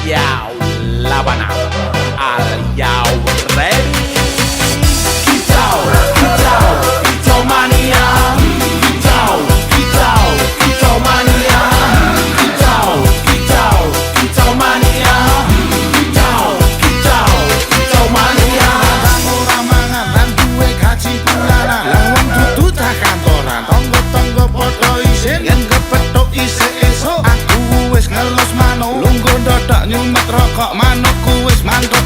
Yo, Lavana, are you ready? Kicau mania. Kicau mania. Kicau mania. Kicau mania. Ora mangan lan duwe gaji bulanan. Lah wong dudu tak kantoran. Tonggo-tonggo padha isin yen kepethuk isih esuk. Aku wis ngelos manuk. Lungguh ndothok nyumet rokok manukku wis mantep.